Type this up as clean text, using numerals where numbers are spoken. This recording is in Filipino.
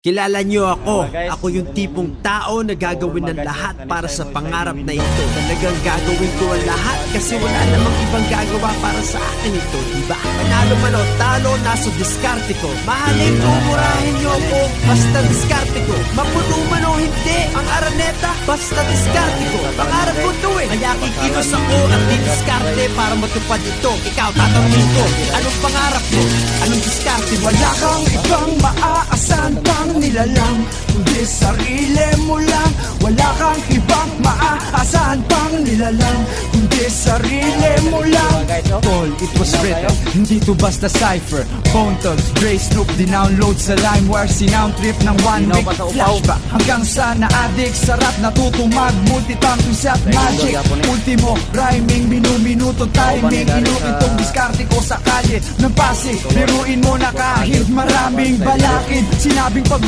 Kilala niyo ako. Ako yung tipong tao na gagawin ng lahat para sa pangarap na ito. Talagang gagawin ko ang lahat kasi wala namang ibang gagawa para sa akin ito, diba? Panalo man o talo, nasa diskarte ko. Mahalin ko, murahin niyo ako, basta diskarte ko. Mapuno man o hindi, ang araneta, basta diskarte ko. Pangarap ko to eh, kaya kikilos ako at diskarte para matupad ito. Ikaw, tatanungin ko, anong pangarap mo? Anong diskarte mo? Wala kang ibang maaasahan pang nilalang, kundi sarili mo lang. Wala kang ibang maaasahan pang nilalang, kundi sarili mo lang. Tol, it was written, hindi to basta cipher. Bone Thugs, Dre, Snoop, dinownload sa LimeWire. Sinound trip ng 1 week flashback hanggang sa na-addict sa rap, natutong mag-multitang at magic. Ultimo, rhyming, minuto timing. Inukin tong diskarte ko sa kalye ng Pasig. Biruin mo na kahit maraming balakid, sinabing pag